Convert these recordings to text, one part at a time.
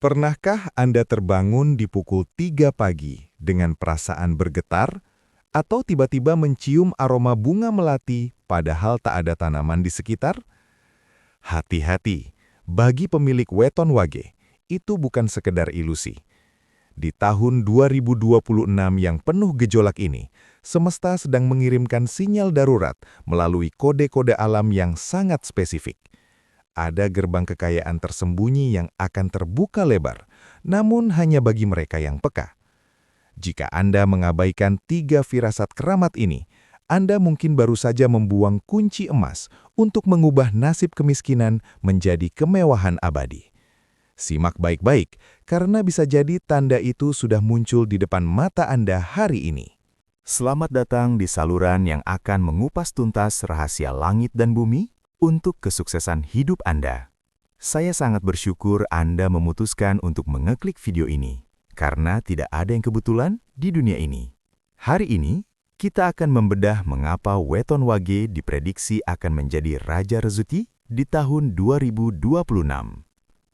Pernahkah Anda terbangun di pukul 3 pagi dengan perasaan bergetar atau tiba-tiba mencium aroma bunga melati padahal tak ada tanaman di sekitar? Hati-hati, bagi pemilik weton wage, itu bukan sekedar ilusi. Di tahun 2026 yang penuh gejolak ini, semesta sedang mengirimkan sinyal darurat melalui kode-kode alam yang sangat spesifik. Ada gerbang kekayaan tersembunyi yang akan terbuka lebar, namun hanya bagi mereka yang peka. Jika Anda mengabaikan 3 firasat keramat ini, Anda mungkin baru saja membuang kunci emas untuk mengubah nasib kemiskinan menjadi kemewahan abadi. Simak baik-baik, karena bisa jadi tanda itu sudah muncul di depan mata Anda hari ini. Selamat datang di saluran yang akan mengupas tuntas rahasia langit dan bumi untuk kesuksesan hidup Anda. Saya sangat bersyukur Anda memutuskan untuk mengeklik video ini, karena tidak ada yang kebetulan di dunia ini. Hari ini, kita akan membedah mengapa weton wage diprediksi akan menjadi raja rezeki di tahun 2026.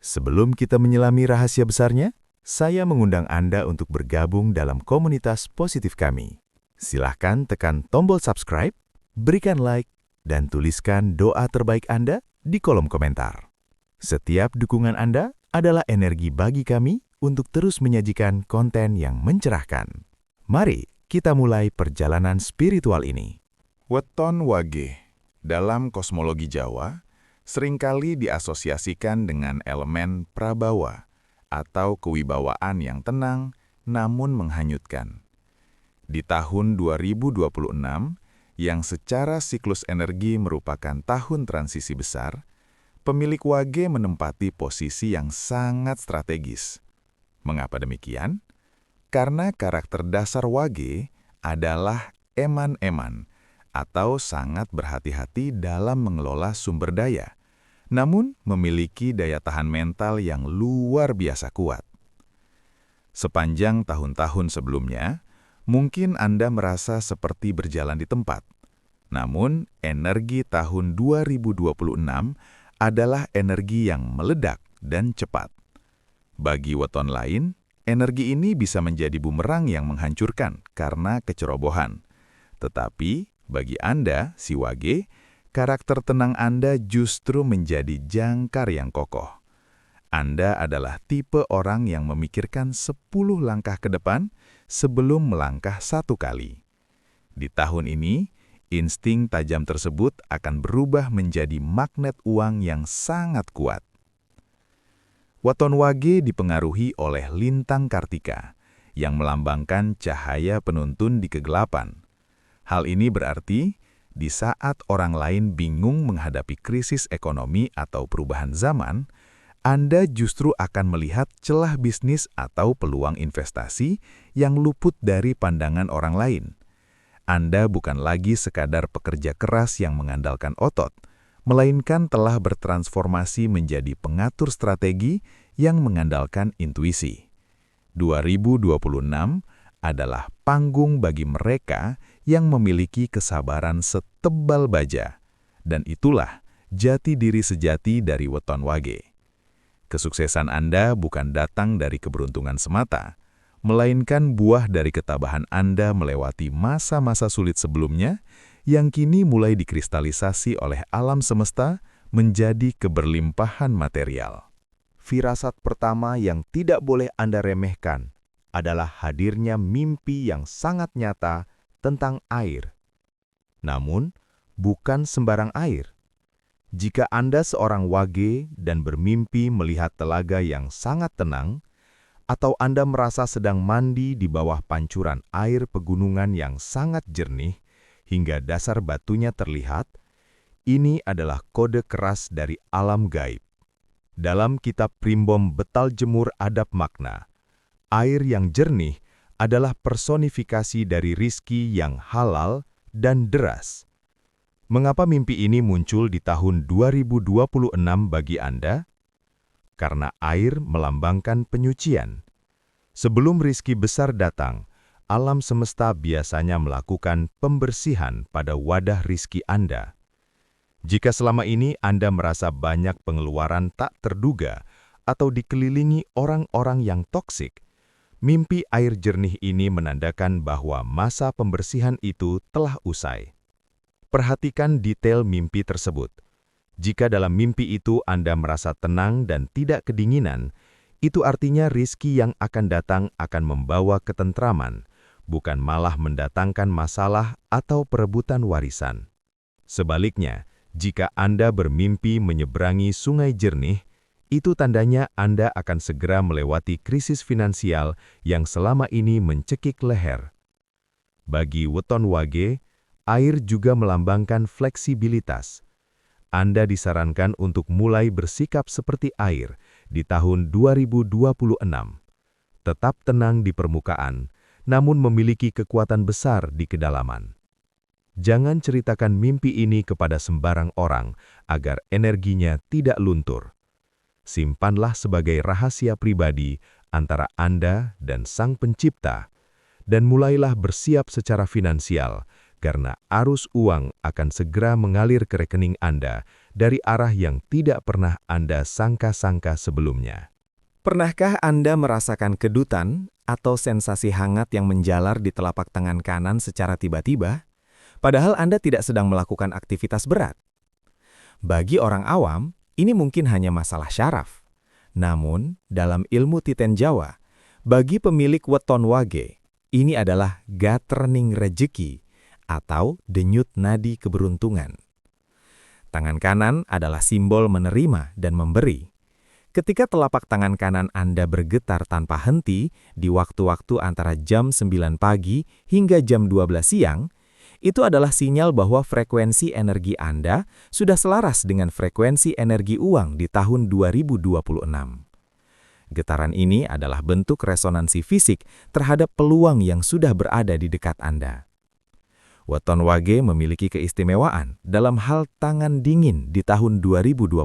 Sebelum kita menyelami rahasia besarnya, saya mengundang Anda untuk bergabung dalam komunitas positif kami. Silahkan tekan tombol subscribe, berikan like, dan tuliskan doa terbaik Anda di kolom komentar. Setiap dukungan Anda adalah energi bagi kami untuk terus menyajikan konten yang mencerahkan. Mari kita mulai perjalanan spiritual ini. Weton wage, dalam kosmologi Jawa, seringkali diasosiasikan dengan elemen prabawa atau kewibawaan yang tenang namun menghanyutkan. Di tahun 2026, yang secara siklus energi merupakan tahun transisi besar, pemilik wage menempati posisi yang sangat strategis. Mengapa demikian? Karena karakter dasar wage adalah eman-eman, atau sangat berhati-hati dalam mengelola sumber daya, namun memiliki daya tahan mental yang luar biasa kuat. Sepanjang tahun-tahun sebelumnya, mungkin Anda merasa seperti berjalan di tempat. Namun, energi tahun 2026 adalah energi yang meledak dan cepat. Bagi weton lain, energi ini bisa menjadi bumerang yang menghancurkan karena kecerobohan. Tetapi, bagi Anda, si wage, karakter tenang Anda justru menjadi jangkar yang kokoh. Anda adalah tipe orang yang memikirkan 10 langkah ke depan sebelum melangkah 1 kali. Di tahun ini, insting tajam tersebut akan berubah menjadi magnet uang yang sangat kuat. Weton wage dipengaruhi oleh lintang Kartika, yang melambangkan cahaya penuntun di kegelapan. Hal ini berarti, di saat orang lain bingung menghadapi krisis ekonomi atau perubahan zaman, Anda justru akan melihat celah bisnis atau peluang investasi yang luput dari pandangan orang lain. Anda bukan lagi sekadar pekerja keras yang mengandalkan otot, melainkan telah bertransformasi menjadi pengatur strategi yang mengandalkan intuisi. 2026 adalah panggung bagi mereka yang memiliki kesabaran setebal baja, dan itulah jati diri sejati dari weton wage. Kesuksesan Anda bukan datang dari keberuntungan semata, melainkan buah dari ketabahan Anda melewati masa-masa sulit sebelumnya yang kini mulai dikristalisasi oleh alam semesta menjadi keberlimpahan material. Firasat pertama yang tidak boleh Anda remehkan adalah hadirnya mimpi yang sangat nyata tentang air. Namun, bukan sembarang air. Jika Anda seorang wage dan bermimpi melihat telaga yang sangat tenang, atau Anda merasa sedang mandi di bawah pancuran air pegunungan yang sangat jernih hingga dasar batunya terlihat, ini adalah kode keras dari alam gaib. Dalam kitab Primbom Betal Jemur Adab Makna, air yang jernih adalah personifikasi dari rizki yang halal dan deras. Mengapa mimpi ini muncul di tahun 2026 bagi Anda? Karena air melambangkan penyucian. Sebelum rizki besar datang, alam semesta biasanya melakukan pembersihan pada wadah rizki Anda. Jika selama ini Anda merasa banyak pengeluaran tak terduga atau dikelilingi orang-orang yang toksik, mimpi air jernih ini menandakan bahwa masa pembersihan itu telah usai. Perhatikan detail mimpi tersebut. Jika dalam mimpi itu Anda merasa tenang dan tidak kedinginan, itu artinya rizki yang akan datang akan membawa ketentraman, bukan malah mendatangkan masalah atau perebutan warisan. Sebaliknya, jika Anda bermimpi menyeberangi sungai jernih, itu tandanya Anda akan segera melewati krisis finansial yang selama ini mencekik leher. Bagi weton wage, air juga melambangkan fleksibilitas. Anda disarankan untuk mulai bersikap seperti air di tahun 2026. Tetap tenang di permukaan, namun memiliki kekuatan besar di kedalaman. Jangan ceritakan mimpi ini kepada sembarang orang agar energinya tidak luntur. Simpanlah sebagai rahasia pribadi antara Anda dan Sang Pencipta, dan mulailah bersiap secara finansial karena arus uang akan segera mengalir ke rekening Anda dari arah yang tidak pernah Anda sangka-sangka sebelumnya. Pernahkah Anda merasakan kedutan atau sensasi hangat yang menjalar di telapak tangan kanan secara tiba-tiba, padahal Anda tidak sedang melakukan aktivitas berat? Bagi orang awam, ini mungkin hanya masalah syaraf. Namun, dalam ilmu titen Jawa, bagi pemilik weton wage, ini adalah gaterning rejeki atau denyut nadi keberuntungan. Tangan kanan adalah simbol menerima dan memberi. Ketika telapak tangan kanan Anda bergetar tanpa henti di waktu-waktu antara jam 9 pagi hingga jam 12 siang, itu adalah sinyal bahwa frekuensi energi Anda sudah selaras dengan frekuensi energi uang di tahun 2026. Getaran ini adalah bentuk resonansi fisik terhadap peluang yang sudah berada di dekat Anda. Weton wage memiliki keistimewaan dalam hal tangan dingin di tahun 2026.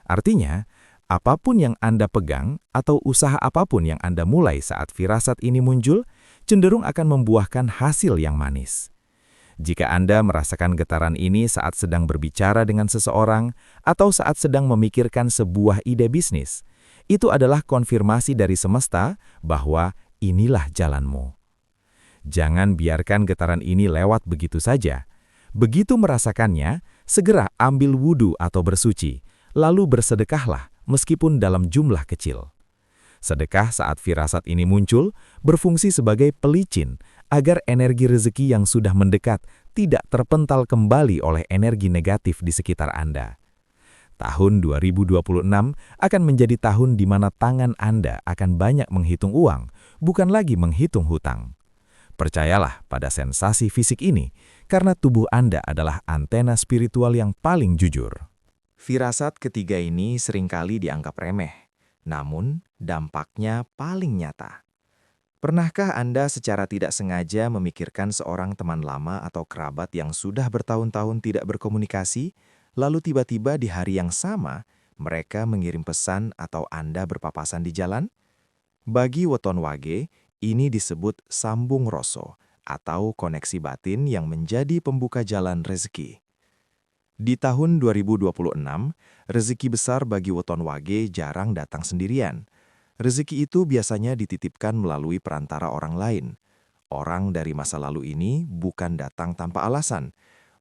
Artinya, apapun yang Anda pegang atau usaha apapun yang Anda mulai saat firasat ini muncul, cenderung akan membuahkan hasil yang manis. Jika Anda merasakan getaran ini saat sedang berbicara dengan seseorang atau saat sedang memikirkan sebuah ide bisnis, itu adalah konfirmasi dari semesta bahwa inilah jalanmu. Jangan biarkan getaran ini lewat begitu saja. Begitu merasakannya, segera ambil wudhu atau bersuci, lalu bersedekahlah meskipun dalam jumlah kecil. Sedekah saat firasat ini muncul berfungsi sebagai pelicin agar energi rezeki yang sudah mendekat tidak terpental kembali oleh energi negatif di sekitar Anda. Tahun 2026 akan menjadi tahun di mana tangan Anda akan banyak menghitung uang, bukan lagi menghitung hutang. Percayalah pada sensasi fisik ini, karena tubuh Anda adalah antena spiritual yang paling jujur. Firasat ketiga ini seringkali dianggap remeh, namun dampaknya paling nyata. Pernahkah Anda secara tidak sengaja memikirkan seorang teman lama atau kerabat yang sudah bertahun-tahun tidak berkomunikasi, lalu tiba-tiba di hari yang sama, mereka mengirim pesan atau Anda berpapasan di jalan? Bagi weton wage, ini disebut sambung roso atau koneksi batin yang menjadi pembuka jalan rezeki. Di tahun 2026, rezeki besar bagi weton wage jarang datang sendirian. Rezeki itu biasanya dititipkan melalui perantara orang lain. Orang dari masa lalu ini bukan datang tanpa alasan.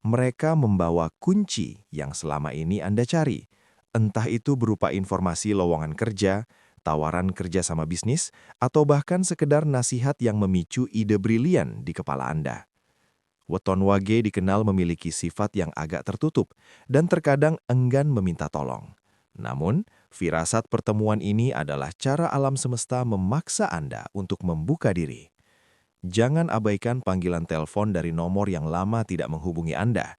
Mereka membawa kunci yang selama ini Anda cari. Entah itu berupa informasi lowongan kerja, tawaran kerja sama bisnis, atau bahkan sekedar nasihat yang memicu ide brilian di kepala Anda. Weton wage dikenal memiliki sifat yang agak tertutup dan terkadang enggan meminta tolong. Namun, firasat pertemuan ini adalah cara alam semesta memaksa Anda untuk membuka diri. Jangan abaikan panggilan telepon dari nomor yang lama tidak menghubungi Anda.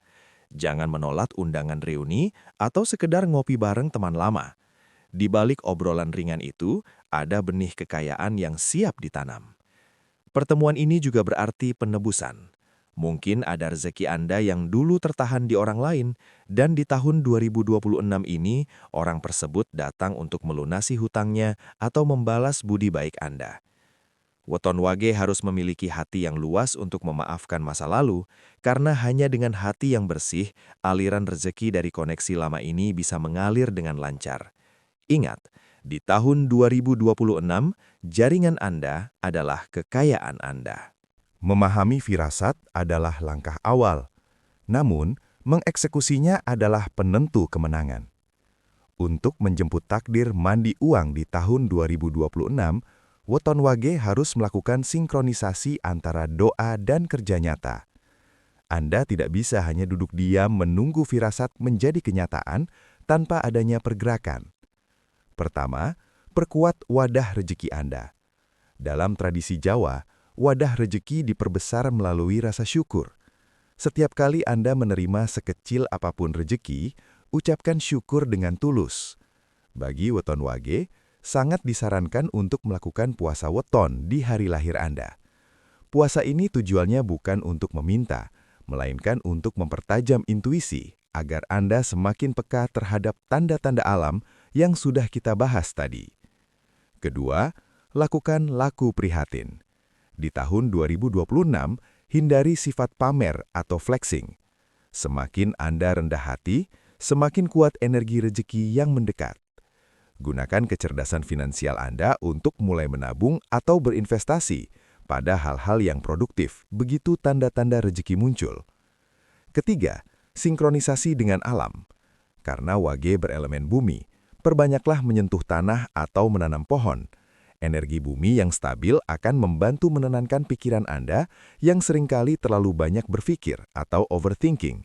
Jangan menolak undangan reuni atau sekedar ngopi bareng teman lama. Di balik obrolan ringan itu, ada benih kekayaan yang siap ditanam. Pertemuan ini juga berarti penebusan. Mungkin ada rezeki Anda yang dulu tertahan di orang lain, dan di tahun 2026 ini, orang tersebut datang untuk melunasi hutangnya atau membalas budi baik Anda. Weton wage harus memiliki hati yang luas untuk memaafkan masa lalu, karena hanya dengan hati yang bersih, aliran rezeki dari koneksi lama ini bisa mengalir dengan lancar. Ingat, Di tahun 2026, jaringan Anda adalah kekayaan Anda. Memahami firasat adalah langkah awal, namun mengeksekusinya adalah penentu kemenangan. Untuk menjemput takdir mandi uang di tahun 2026, Weton Wage harus melakukan sinkronisasi antara doa dan kerja nyata. Anda tidak bisa hanya duduk diam menunggu firasat menjadi kenyataan tanpa adanya pergerakan. Pertama, perkuat wadah rejeki Anda. Dalam tradisi Jawa, wadah rejeki diperbesar melalui rasa syukur. Setiap kali Anda menerima sekecil apapun rejeki, ucapkan syukur dengan tulus. Bagi Weton Wage, sangat disarankan untuk melakukan puasa weton di hari lahir Anda. Puasa ini tujuannya bukan untuk meminta, melainkan untuk mempertajam intuisi agar Anda semakin peka terhadap tanda-tanda alam yang sudah kita bahas tadi. Kedua, lakukan laku prihatin. Di tahun 2026, hindari sifat pamer atau flexing. Semakin Anda rendah hati, semakin kuat energi rezeki yang mendekat. Gunakan kecerdasan finansial Anda untuk mulai menabung atau berinvestasi pada hal-hal yang produktif begitu tanda-tanda rezeki muncul. Ketiga, sinkronisasi dengan alam. Karena Wage berelemen bumi, perbanyaklah menyentuh tanah atau menanam pohon. Energi bumi yang stabil akan membantu menenangkan pikiran Anda yang seringkali terlalu banyak berpikir atau overthinking.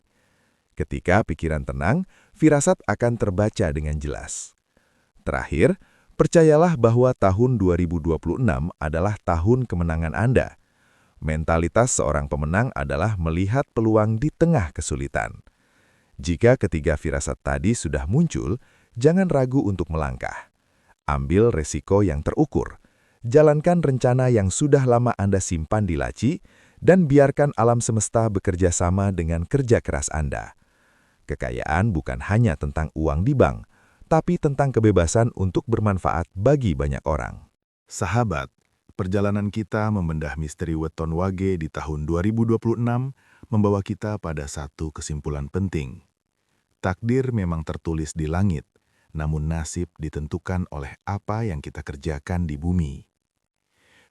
Ketika pikiran tenang, firasat akan terbaca dengan jelas. Terakhir, percayalah bahwa tahun 2026 adalah tahun kemenangan Anda. Mentalitas seorang pemenang adalah melihat peluang di tengah kesulitan. Jika ketiga firasat tadi sudah muncul, jangan ragu untuk melangkah. Ambil resiko yang terukur, jalankan rencana yang sudah lama Anda simpan di laci, dan biarkan alam semesta bekerja sama dengan kerja keras Anda. Kekayaan bukan hanya tentang uang di bank, tapi tentang kebebasan untuk bermanfaat bagi banyak orang. Sahabat, perjalanan kita membedah misteri Weton Wage di tahun 2026 membawa kita pada satu kesimpulan penting. Takdir memang tertulis di langit, namun nasib ditentukan oleh apa yang kita kerjakan di bumi.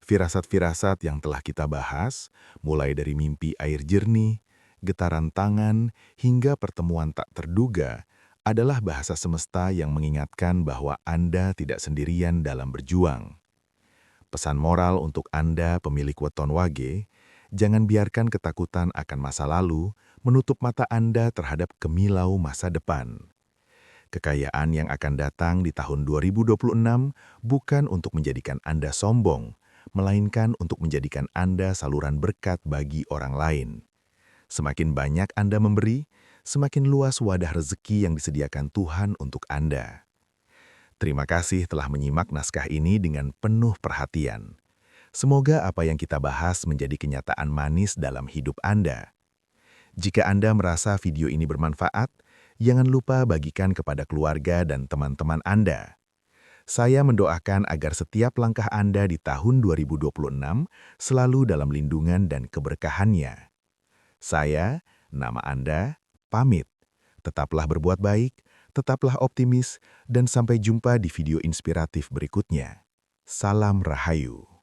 Firasat-firasat yang telah kita bahas, mulai dari mimpi air jernih, getaran tangan, hingga pertemuan tak terduga, adalah bahasa semesta yang mengingatkan bahwa Anda tidak sendirian dalam berjuang. Pesan moral untuk Anda, pemilik Weton Wage, jangan biarkan ketakutan akan masa lalu menutup mata Anda terhadap kemilau masa depan. Kekayaan yang akan datang di tahun 2026 bukan untuk menjadikan Anda sombong, melainkan untuk menjadikan Anda saluran berkat bagi orang lain. Semakin banyak Anda memberi, semakin luas wadah rezeki yang disediakan Tuhan untuk Anda. Terima kasih telah menyimak naskah ini dengan penuh perhatian. Semoga apa yang kita bahas menjadi kenyataan manis dalam hidup Anda. Jika Anda merasa video ini bermanfaat, jangan lupa bagikan kepada keluarga dan teman-teman Anda. Saya mendoakan agar setiap langkah Anda di tahun 2026 selalu dalam lindungan dan keberkahannya. Saya, nama Anda, pamit. Tetaplah berbuat baik, tetaplah optimis, dan sampai jumpa di video inspiratif berikutnya. Salam Rahayu.